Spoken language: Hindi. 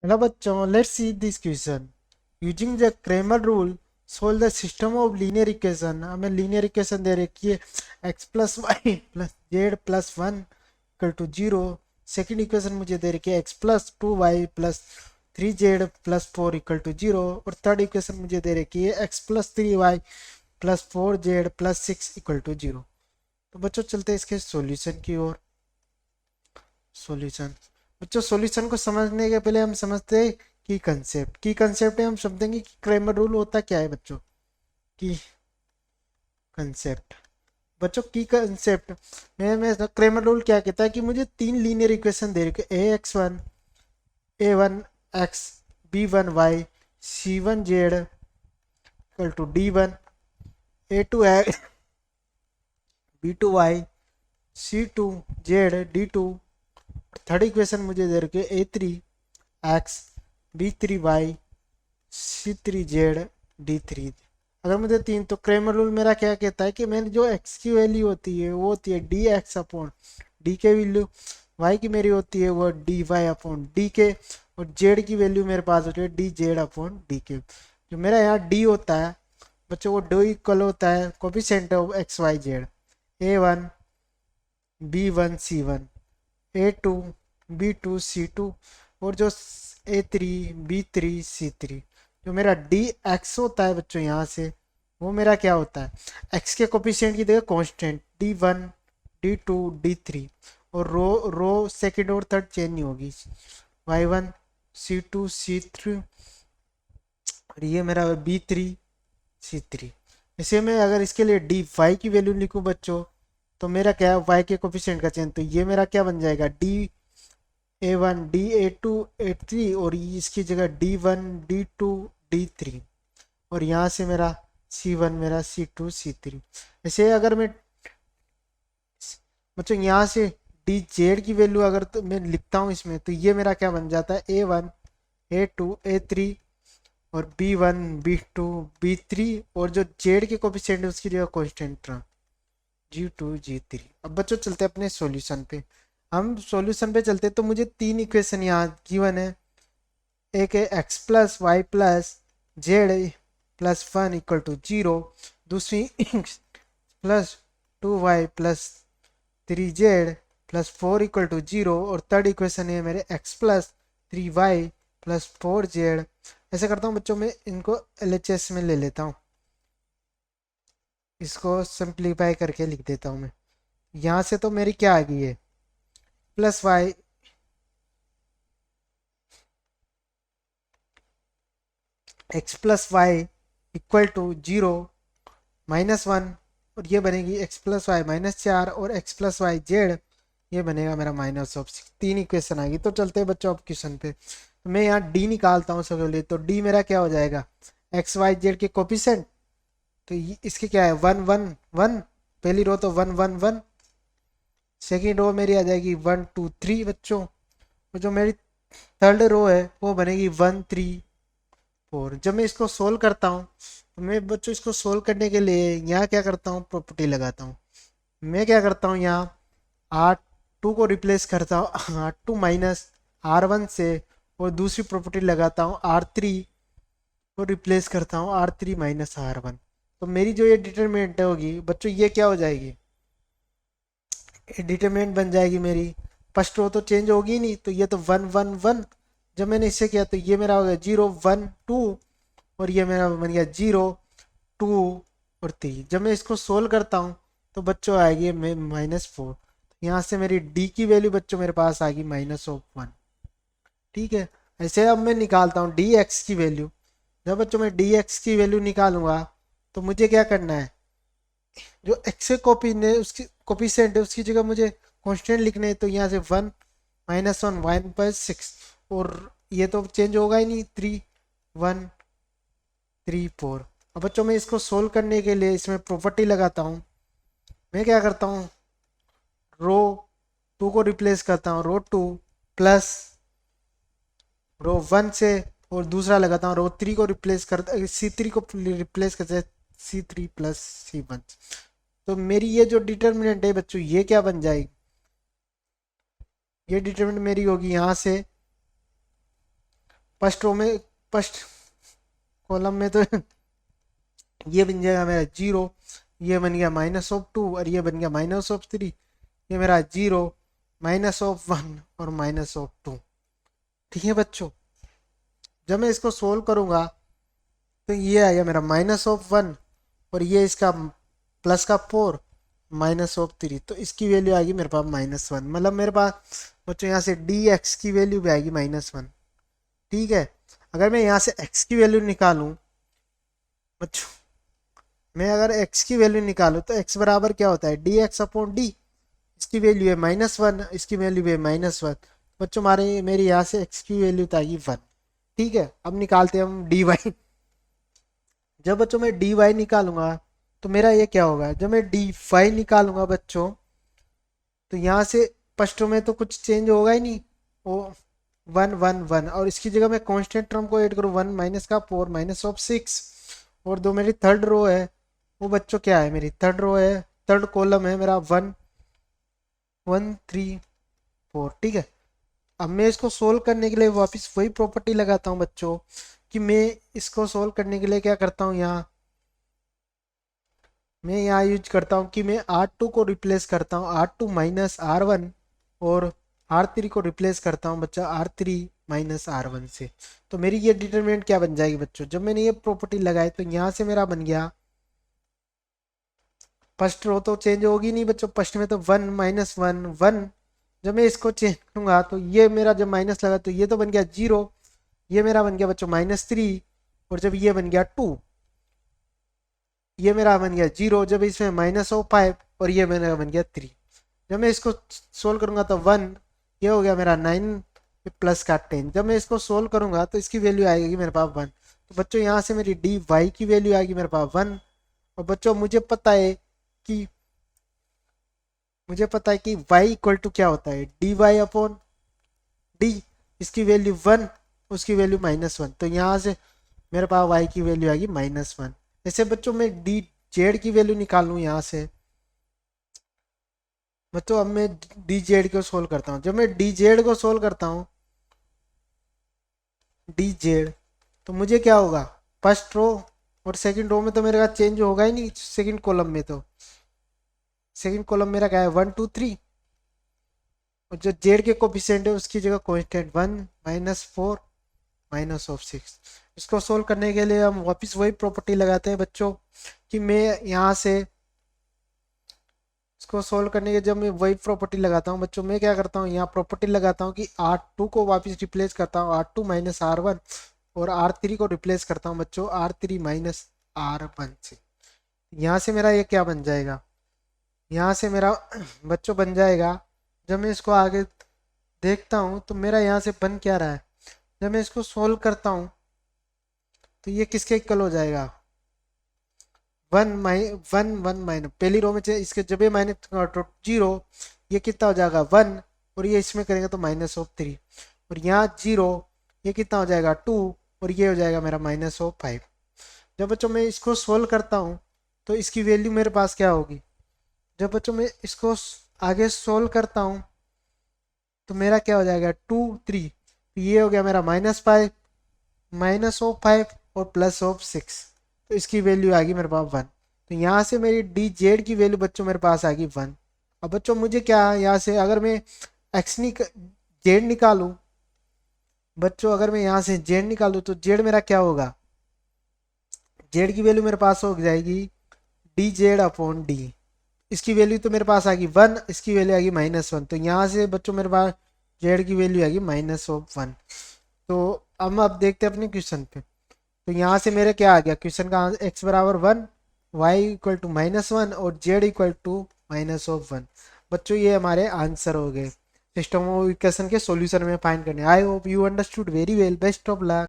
Hello bachcho, let's see this question. Using the Cramer rule, solve the system of linear equation. हमें linear equation दे रखी है x plus y plus z plus 1 equal to 0. Second equation मुझे दे रखी है x plus 2y plus 3z plus 4 equal to 0. और थर्ड इक्वेशन मुझे दे रखी है x plus 3y plus 4z plus 6 equal to 0. तो बच्चों चलते हैं इसके सॉल्यूशन की ओर। सॉल्यूशन बच्चों, सॉल्यूशन को समझने के पहले हम समझते हैं की कंसेप्ट है। हम समझेंगे कि क्रेमर रूल होता क्या है बच्चों। की कंसेप्ट बच्चों, की कंसेप्ट में क्रेमर रूल क्या कहता है कि मुझे तीन लीनियर इक्वेशन दे रखे a x one, a one x, b one y, c one z equal to d one, A two x, b two y, c two z d two. Third equation मुझे दे रखे a three x, b three y, c three z d three. अगर मुझे तीन, तो क्रेमर रूल मेरा क्या कहता है कि मैंने जो एक्स की वैल्यू होती है वो होती है डी एक्स अपॉन डी के वैल्यू, वाई की मेरी होती है वो डी वाई अपॉन डी के, और जेड की वैल्यू मेरे पास होती है डी जेड अपॉन डी के। जो मेरा यहाँ डी होता है बच्चों, वो डो इक्वल होता है coefficient of x y z, a one b one c one, A two b two c two, और जो a three b three c three. जो मेरा डी एक्स होता है बच्चों यहाँ से, वो मेरा क्या होता है, एक्स के कोफिशिएंट की जगह constant D one D two D three, और रो रो सेकेंड और थर्ड चेंज नहीं होगी, Y one C two C three, और ये मेरा बी थ्री सी थ्री। इसे मैं अगर इसके लिए डी वाई की वैल्यू लिखूं बच्चों, तो मेरा क्या है वाई के कोफिशिएंट का चेंज, तो ये मेरा क्या बन जाएगा D A one D A two A three, और इसकी जगह D one D two D three, और यहाँ से मेरा सी वन मेरा सी टू सी थ्री। ऐसे अगर मैं बच्चों यहाँ से डी जेड की वैल्यू अगर तो मैं लिखता हूँ इसमें, तो ये मेरा क्या बन जाता है A one A two A three, और B one B two B three, और जो जेड के कोफिशिएंट है उसकी जगह कॉन्स्टेंट रहा जी टू जी थ्री। अब बच्चों चलते हैं अपने सॉल्यूशन पे। हम सॉल्यूशन पे चलते हैं, तो मुझे तीन इक्वेशन यहाँ गिवन है। एक है x plus y plus z plus one equal to zero, दूसरी plus two y plus three z plus four equal to zero, और थर्ड इक्वेशन है मेरे x plus three y plus four z. ऐसे करता हूँ बच्चों, मैं इनको एलएचएस में ले लेता हूँ, इसको सिंप्लीफाई करके लिख देता हूँ मैं। यहाँ से तो मेरी क्या आ गई है, plus Y X plus Y equal to zero minus one, और ये बनेगी एक्स प्लस वाई माइनस चार, और एक्स प्लस वाई जेड ये बनेगा मेरा माइनस ऑफ सिक्स। तीन इक्वेशन आ गई। तो चलते हैं बच्चों अब क्वेश्चन पे। तो मैं यहाँ डी निकालता हूँ सबसे पहले, तो डी मेरा क्या हो जाएगा, एक्स वाई जेड के कोफिशिएंट, तो इसके क्या है वन वन वन, पहली रो तो one one one, second row मेरी आ जाएगी वन टू थ्री बच्चों, और जो मेरी थर्ड रो है वो बनेगी वन थ्री फोर। जब मैं इसको सोल्व करता हूँ, तो मैं बच्चों इसको सोल्व करने के लिए यहाँ क्या करता हूँ, प्रॉपर्टी लगाता हूँ। मैं क्या करता हूँ, यहाँ आर टू को रिप्लेस करता हूँ R two minus R one से, और दूसरी प्रॉपर्टी लगाता हूँ आर थ्री को रिप्लेस करता हूँ R three minus R one. तो मेरी जो ये डिटरमिनेंट होगी बच्चों, ये क्या हो जाएगी, डिटरमिनेंट बन जाएगी मेरी। फर्स्ट रो तो चेंज होगी नहीं, तो ये तो वन वन वन। जब मैंने इससे किया तो ये मेरा हो गया जीरो वन टू, और ये मेरा बन गया जीरो टू और थ्री। जब मैं इसको सोल्व करता हूँ तो बच्चों आएगी माइनस फोर। यहाँ से मेरी डी की वैल्यू बच्चों मेरे पास आ गई माइनस ऑफ वन। ठीक है, ऐसे अब मैं निकालता हूँ डी एक्स की वैल्यू। जब बच्चों मैं डी एक्स की वैल्यू निकालूंगा, तो मुझे क्या करना है, जो एक्स से कॉपी ने उसकी कोफिशिएंट है उसकी जगह मुझे कांस्टेंट लिखने है। तो यहाँ से वन माइनस वन वन पर सिक्स, और ये तो चेंज होगा ही नहीं, थ्री वन थ्री फोर। अब बच्चों मैं इसको सोल्व करने के लिए इसमें प्रॉपर्टी लगाता हूँ। मैं क्या करता हूँ, रो टू को रिप्लेस करता हूँ रो टू प्लस रो वन से, और दूसरा लगाता हूँ रो थ्री को रिप्लेस करता सी थ्री को रिप्लेस करते सी थ्री प्लस सी वन। तो मेरी ये जो डिटर्मिनेंट है बच्चों, ये क्या बन जाएगी, ये डिटर्मिनेंट मेरी होगी यहाँ से फर्स्ट रो में, फर्स्ट कॉलम में तो ये बन जाएगा मेरा 0, ये बन गया -2 और ये बन गया -3, ये मेरा 0 -1 और -2। ठीक है बच्चों, जब मैं इसको सोल्व करूंगा तो ये आएगा मेरा -1 और ये इसका प्लस का 4 -3, तो इसकी वैल्यू आएगी मेरे पास -1। मतलब मेरे पास बच्चों यहाँ से dx की वैल्यू भी आएगी -1। ठीक है, अगर मैं यहाँ से x की वैल्यू निकालूं बच्चों, मैं अगर x की वैल्यू निकालूं तो x बराबर क्या होता है, dx/d। इसकी वैल्यू है -1, इसकी वैल्यू है -1। बच्चों हमारे मेरी यहाँ से x की वैल्यू तो आएगी 1। ठीक है, अब निकालते हैं हम dy। जब बच्चों मैं dy निकालूंगा तो मेरा ये क्या होगा, जब मैं dy निकालूंगा बच्चों तो यहाँ से फर्स्ट में तो कुछ चेंज होगा ही नहीं, वो 1 1 1, और इसकी जगह मैं कांस्टेंट टर्म को ऐड करूँ 1 माइनस का 4 -6, और दो मेरी थर्ड रो है, वो बच्चों क्या है, मेरी थर्ड रो है, थर्ड कॉलम है मेरा 1 1 3 4। ठीक है, अब मैं इसको सोल्व करने के लिए वापस वही प्रॉपर्टी लगाता हूँ बच्चों, कि मैं इसको सोल्व करने के लिए क्या करता हूँ, मैं यहाँ यूज करता हूँ कि मैं R2 को रिप्लेस करता हूँ R2 माइनस R1, और R3 को रिप्लेस करता हूँ बच्चा R3 माइनस R1 से। तो मेरी ये डिटरमिनेंट क्या बन जाएगी बच्चों, जब मैंने ये प्रॉपर्टी लगाई तो यहाँ से मेरा बन गया, फर्स्ट रो तो चेंज होगी नहीं बच्चों, फर्स्ट में तो 1 -1 1। जब मैं इसको चेंज करूंगा तो ये मेरा जब माइनस लगा तो ये तो बन गया 0, ये मेरा बन गया बच्चों -3, और जब ये बन गया 2, ये मेरा बन गया 0, जब इसमें -5 और ये मेरा बन गया 3। जब मैं इसको सोल्व करूंगा तो 1, ये हो गया मेरा 9 प्लस का 10। जब मैं इसको सोल्व करूंगा तो इसकी वैल्यू आएगी मेरे पास 1। तो बच्चों यहाँ से मेरी डी वाई की वैल्यू आएगी मेरे पास 1। और बच्चों कि मुझे पता है कि y इक्वल टू क्या होता है, dy अपॉन डी। इसकी वैल्यू 1, उसकी वैल्यू -1, तो यहाँ से मेरे पास y की वैल्यू आएगी -1। जैसे बच्चों मैं डी जेड की वैल्यू निकालूं यहाँ से बच्चों, अब मैं डी जेड को सोल्व करता हूँ। जब मैं डी जेड को सोल्व करता हूँ डी जेड, तो मुझे क्या होगा, फर्स्ट रो और सेकंड रो में तो मेरे का चेंज होगा ही नहीं, सेकंड कॉलम में तो सेकंड कॉलम मेरा क्या है 1 2 3, और जो जेड के कोफिशिएंट है उसकी जगह कांस्टेंट 1 -4 -6। इसको सोल्व करने के लिए हम वापस वही प्रॉपर्टी लगाते हैं बच्चों, कि मैं यहाँ से इसको सोल्व करने के जब मैं वही प्रॉपर्टी लगाता हूँ बच्चों, मैं क्या करता हूँ, यहाँ प्रॉपर्टी लगाता हूँ कि R2 को वापस रिप्लेस करता हूँ R2 माइनस R1, और R3 को रिप्लेस करता हूँ बच्चों R3 माइनस R1 से। यहाँ से मेरा ये क्या बन जाएगा, यहाँ से मेरा बच्चों बन जाएगा, जब मैं इसको आगे देखता हूँ तो मेरा यहाँ से बन क्या रहा है, जब मैं इसको सोल्व करता हूँ तो ये किसके इक्वल हो जाएगा, 1 माइनस पहली रो में इसके जब ये माइनस 0, ये कितना हो जाएगा 1, और ये इसमें करेंगे तो -3, और यहाँ 0, ये कितना हो जाएगा 2, और ये हो जाएगा मेरा -5। जब बच्चों मैं इसको सोल्व करता हूँ तो इसकी वैल्यू मेरे पास क्या होगी, जब बच्चों मैं इसको आगे सोल्व करता हूँ तो मेरा क्या हो जाएगा 2 3, तो ये हो गया मेरा -5 -5 और +6, तो इसकी वैल्यू आ गई मेरे पास 1। तो यहाँ से मेरी डी जेड की वैल्यू बच्चों मेरे पास आ गई 1। अब बच्चों मुझे क्या यहाँ से अगर मैं एक्स जेड निकालूं बच्चों, अगर मैं यहाँ से जेड निकालूं तो जेड मेरा क्या होगा, जेड की वैल्यू मेरे पास हो जाएगी डी जेड अपॉन डी। इसकी वैल्यू तो मेरे पास आ गई 1, इसकी वैल्यू आ गई -1, तो यहाँ से बच्चों मेरे पास जेड की वैल्यू आ गई -1। तो अब देखते हैं अपने क्वेश्चन पे। तो यहाँ से मेरे क्या आ गया, क्वेश्चन का x बराबर 1, y इक्वल टू -1 और z इक्वल टू -1। बच्चों ये हमारे आंसर हो गए सिस्टम ऑफ इक्वेशन के सॉल्यूशन में फाइंड करने। I hope you understood very well, best of luck.